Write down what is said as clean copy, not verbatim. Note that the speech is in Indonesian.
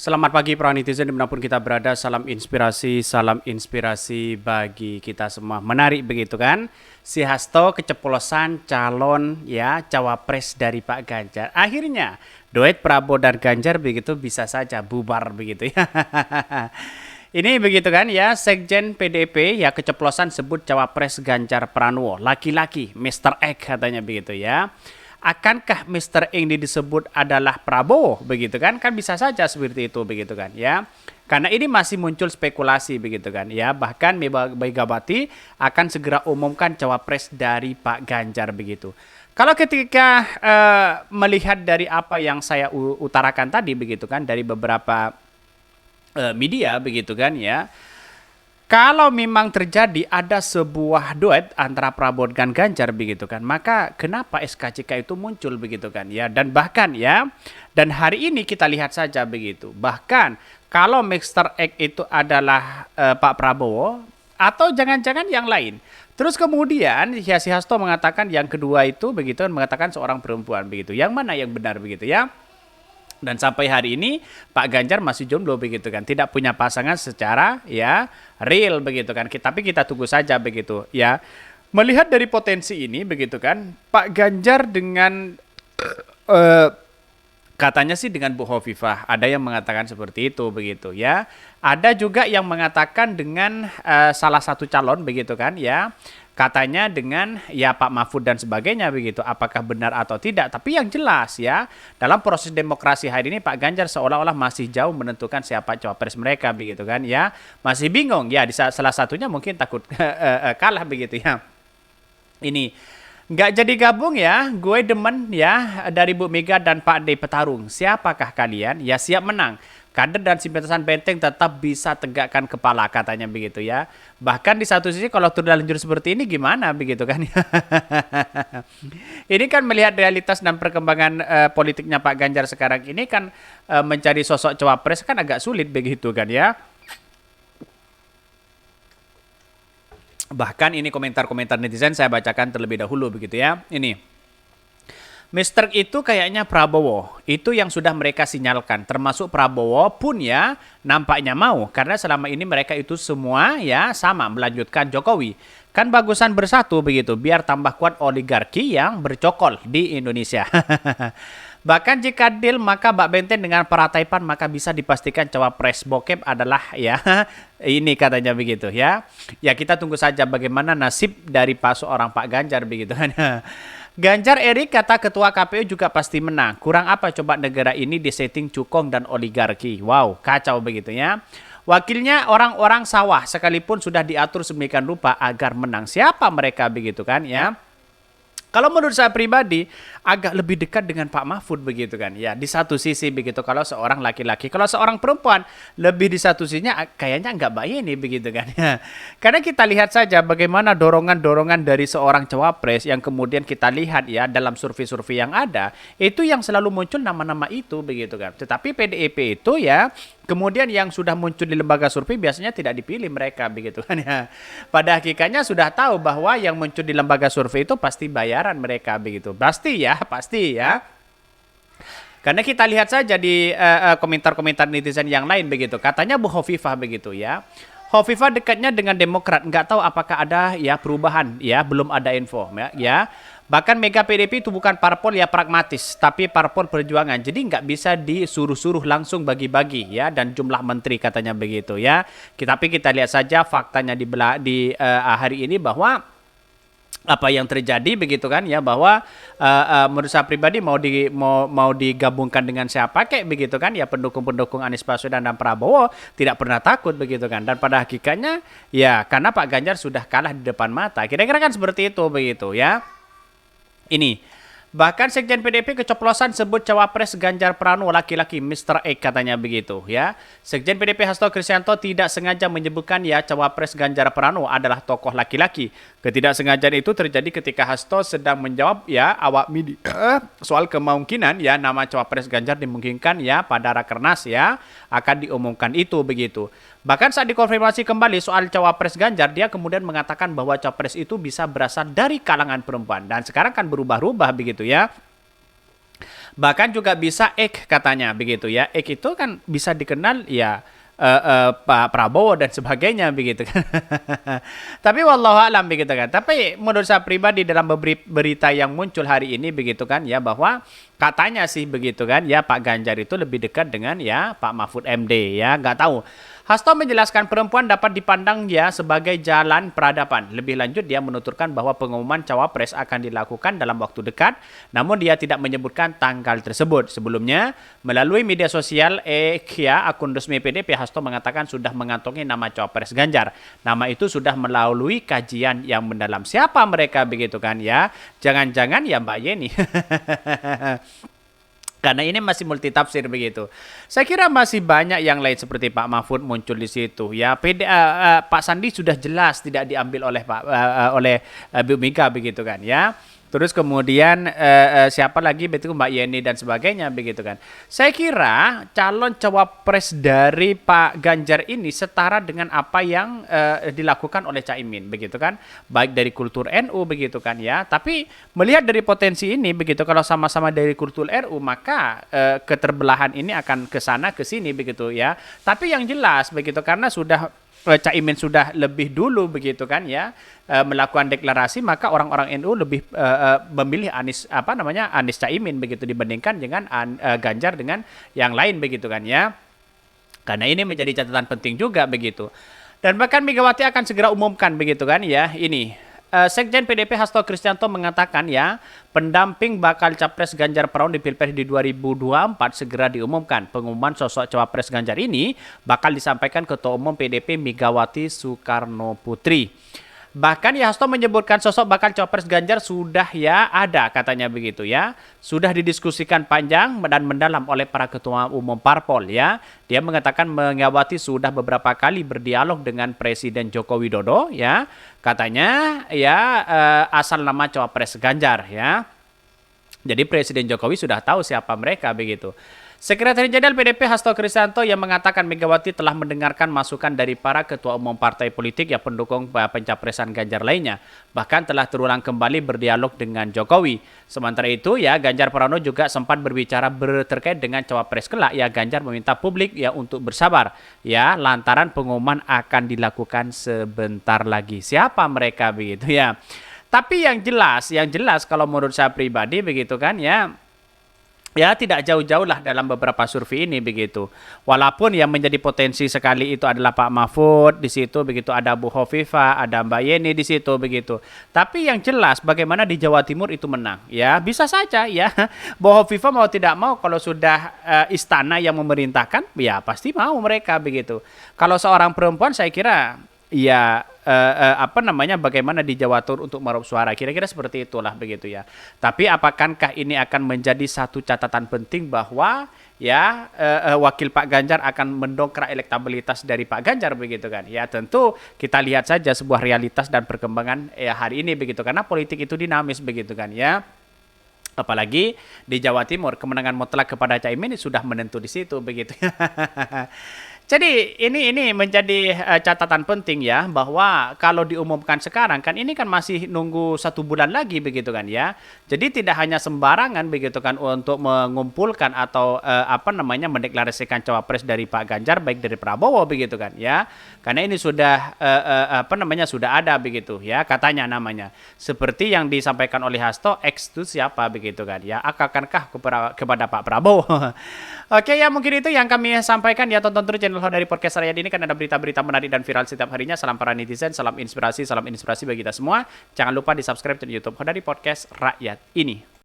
Selamat pagi para netizen dimanapun kita berada, salam inspirasi bagi kita semua. Menarik begitu kan? Si Hasto keceplosan calon ya cawapres dari Pak Ganjar. Akhirnya duet Prabowo dan Ganjar begitu bisa saja bubar begitu ya. Ini begitu kan ya, Sekjen PDIP ya keceplosan sebut cawapres Ganjar Pranowo. Laki-laki, Mr. X katanya begitu ya. Akankah Mr. X ini disebut adalah Prabowo begitu kan? Kan bisa saja seperti itu begitu kan ya. Karena ini masih muncul spekulasi begitu kan ya. Bahkan Megawati akan segera umumkan cawapres dari Pak Ganjar begitu. Kalau ketika melihat dari apa yang saya utarakan tadi begitu kan, dari beberapa media begitu kan ya. Kalau memang terjadi ada sebuah duet antara Prabowo dan Ganjar begitu kan, maka kenapa SKCK itu muncul begitu kan ya, dan bahkan ya, dan hari ini kita lihat saja begitu, bahkan kalau Mr. X itu adalah Pak Prabowo atau jangan-jangan yang lain. Terus kemudian si Hasto mengatakan yang kedua itu begitu, mengatakan seorang perempuan begitu. Yang mana yang benar begitu ya? Dan sampai hari ini Pak Ganjar masih jomblo begitu kan, tidak punya pasangan secara ya real begitu kan. Tapi kita tunggu saja begitu ya. Melihat dari potensi ini begitu kan, Pak Ganjar dengan eh, katanya sih dengan Bu Hovifah, ada yang mengatakan seperti itu begitu ya. Ada juga yang mengatakan dengan salah satu calon begitu kan ya. Katanya dengan ya Pak Mahfud dan sebagainya begitu. Apakah benar atau tidak? Tapi yang jelas ya, dalam proses demokrasi hari ini Pak Ganjar seolah-olah masih jauh menentukan siapa cawapres mereka begitu kan ya. Masih bingung ya, di salah satunya mungkin takut kalah begitu ya. Ini nggak jadi gabung ya, gue demen ya dari Bu Mega dan Pak D petarung. Siapakah kalian? Ya siap menang. Kader dan simpatisan Benteng tetap bisa tegakkan kepala katanya begitu ya. Bahkan di satu sisi kalau terlanjur seperti ini gimana begitu kan. Ini kan melihat realitas dan perkembangan politiknya Pak Ganjar sekarang ini kan mencari sosok cawapres kan agak sulit begitu kan ya. Bahkan ini komentar-komentar netizen saya bacakan terlebih dahulu begitu ya. Ini Mr. itu kayaknya Prabowo, itu yang sudah mereka sinyalkan, termasuk Prabowo pun ya nampaknya mau, karena selama ini mereka itu semua ya sama melanjutkan Jokowi. Kan bagusan bersatu begitu, biar tambah kuat oligarki yang bercokol di Indonesia. Bahkan jika deal maka Mbak Benten dengan Partai PAN maka bisa dipastikan cawapres bokep adalah ya ini katanya begitu ya. Ya kita tunggu saja bagaimana nasib dari seorang Pak Ganjar begitu kan. Ganjar Erik kata ketua KPU juga pasti menang. Kurang apa coba negara ini disetting cukong dan oligarki. Wow, kacau begitu ya. Wakilnya orang-orang sawah sekalipun sudah diatur sedemikian rupa agar menang. Siapa mereka begitu kan ya? Kalau menurut saya pribadi agak lebih dekat dengan Pak Mahfud begitu kan ya, di satu sisi begitu kalau seorang laki-laki, kalau seorang perempuan lebih di satu sisinya kayaknya nggak baik ini begitu kan ya. Karena kita lihat saja bagaimana dorongan-dorongan dari seorang cawapres yang kemudian kita lihat ya dalam survei-survei yang ada itu yang selalu muncul nama-nama itu begitu kan. Tetapi PDIP itu ya kemudian yang sudah muncul di lembaga survei biasanya tidak dipilih mereka begitu kan ya. Pada hakikatnya sudah tahu bahwa yang muncul di lembaga survei itu pasti bayaran mereka begitu. Pasti ya. Karena kita lihat saja di komentar-komentar netizen yang lain begitu. Katanya Bu Hovifah begitu ya. Hovifah dekatnya dengan Demokrat, nggak tahu apakah ada ya perubahan ya, belum ada info ya. Bahkan Mega PDP itu bukan parpol ya pragmatis, tapi parpol perjuangan. Jadi nggak bisa disuruh-suruh langsung bagi-bagi ya, dan jumlah menteri katanya begitu ya. Tapi kita lihat saja faktanya di hari ini bahwa apa yang terjadi begitu kan ya, bahwa menurut saya pribadi mau digabungkan dengan siapa kayak begitu kan ya, pendukung-pendukung Anies Baswedan dan Prabowo tidak pernah takut begitu kan, dan pada hakikatnya ya karena Pak Ganjar sudah kalah di depan mata, kira-kira kan seperti itu begitu ya. Ini bahkan Sekjen PDIP keceplosan sebut cawapres Ganjar Pranowo laki-laki Mr. X katanya begitu ya. Sekjen PDIP Hasto Kristianto tidak sengaja menyebutkan ya cawapres Ganjar Pranowo adalah tokoh laki-laki. Ketidaksengajaan itu terjadi ketika Hasto sedang menjawab ya awak media soal kemungkinan ya nama cawapres Ganjar dimungkinkan ya pada Rakernas ya akan diumumkan itu begitu. Bahkan saat dikonfirmasi kembali soal cawapres Ganjar, dia kemudian mengatakan bahwa cawapres itu bisa berasal dari kalangan perempuan. Dan sekarang kan berubah-ubah begitu ya. Bahkan juga bisa katanya begitu ya. Itu kan bisa dikenal ya Pak Prabowo dan sebagainya begitu kan. Tapi wallahu alam begitu kan. Tapi menurut saya pribadi dalam berita yang muncul hari ini begitu kan ya, bahwa katanya sih begitu kan ya, Pak Ganjar itu lebih dekat dengan ya Pak Mahfud MD ya, nggak tahu. Hasto menjelaskan perempuan dapat dipandang ya sebagai jalan peradaban. Lebih lanjut dia menuturkan bahwa pengumuman cawapres akan dilakukan dalam waktu dekat, namun dia tidak menyebutkan tanggal tersebut. Sebelumnya, melalui media sosial akun resmi PDP, Hasto mengatakan sudah mengantongi nama cawapres Ganjar. Nama itu sudah melalui kajian yang mendalam. Siapa mereka begitu kan ya? Jangan-jangan ya Mbak Yeni. Karena ini masih multitafsir begitu. Saya kira masih banyak yang lain seperti Pak Mahfud muncul di situ. Ya, Pak Sandi sudah jelas tidak diambil oleh Bu Mega begitu kan ya. Terus kemudian siapa lagi begitu, Mbak Yeni dan sebagainya begitu kan. Saya kira calon cawapres dari Pak Ganjar ini setara dengan apa yang dilakukan oleh Caimin begitu kan. Baik dari kultur NU begitu kan ya. Tapi melihat dari potensi ini begitu, kalau sama-sama dari kultur NU maka keterbelahan ini akan ke sana ke sini begitu ya. Tapi yang jelas begitu, karena sudah Caimin sudah lebih dulu begitu kan ya melakukan deklarasi, maka orang-orang NU lebih memilih Anies Caimin begitu dibandingkan dengan Ganjar dengan yang lain begitu kan ya. Karena ini menjadi catatan penting juga begitu. Dan bahkan Megawati akan segera umumkan begitu kan ya ini. Sekjen PDP Hasto Kristianto mengatakan ya, pendamping bakal capres Ganjar Pranowo di Pilpres di 2024 segera diumumkan. Pengumuman sosok cawapres Ganjar ini bakal disampaikan Ketua Umum PDP Megawati Soekarno Putri. Bahkan ya Hasto menyebutkan sosok bakal cawapres Ganjar sudah ya ada katanya begitu ya. Sudah didiskusikan panjang dan mendalam oleh para ketua umum parpol ya. Dia mengatakan Megawati sudah beberapa kali berdialog dengan Presiden Joko Widodo ya. Katanya ya asal nama cawapres Ganjar ya. Jadi Presiden Jokowi sudah tahu siapa mereka begitu. Sekretaris Jenderal PDP Hasto Kristianto yang mengatakan Megawati telah mendengarkan masukan dari para ketua umum partai politik yang pendukung pencapresan Ganjar lainnya. Bahkan telah terulang kembali berdialog dengan Jokowi. Sementara itu ya Ganjar Pranowo juga sempat berbicara terkait dengan cawapres kelak. Ya Ganjar meminta publik ya untuk bersabar ya lantaran pengumuman akan dilakukan sebentar lagi. Siapa mereka begitu ya. Tapi yang jelas kalau menurut saya pribadi begitu kan ya. Ya tidak jauh-jauh lah dalam beberapa survei ini begitu. Walaupun yang menjadi potensi sekali itu adalah Pak Mahfud di situ begitu, ada Bu Hovifah, ada Mbak Yeni di situ begitu. Tapi yang jelas bagaimana di Jawa Timur itu menang. Ya bisa saja ya. Bu Hovifah mau tidak mau kalau sudah istana yang memerintahkan ya pasti mau mereka begitu. Kalau seorang perempuan saya kira ya bagaimana di Jawa Timur untuk meraup suara, kira-kira seperti itulah begitu ya. Tapi apakah ini akan menjadi satu catatan penting bahwa ya wakil Pak Ganjar akan mendongkrak elektabilitas dari Pak Ganjar begitu kan ya. Tentu kita lihat saja sebuah realitas dan perkembangan hari ini begitu, karena politik itu dinamis begitu kan ya. Apalagi di Jawa Timur kemenangan mutlak kepada Caimin sudah menentu di situ begitu. Jadi ini menjadi catatan penting ya, bahwa kalau diumumkan sekarang kan ini kan masih nunggu 1 bulan lagi begitu kan ya. Jadi tidak hanya sembarangan begitu kan untuk mengumpulkan atau mendeklarasikan cawapres dari Pak Ganjar baik dari Prabowo begitu kan ya. Karena ini sudah sudah ada begitu ya katanya namanya. Seperti yang disampaikan oleh Hasto, X itu siapa begitu kan ya. Akankah kepada Pak Prabowo? Oke ya, mungkin itu yang kami sampaikan ya. Tonton terus channel dari podcast Rakyat ini kan ada berita-berita menarik dan viral setiap harinya. Salam para netizen, salam inspirasi bagi kita semua. Jangan lupa di subscribe channel YouTube dari podcast Rakyat ini.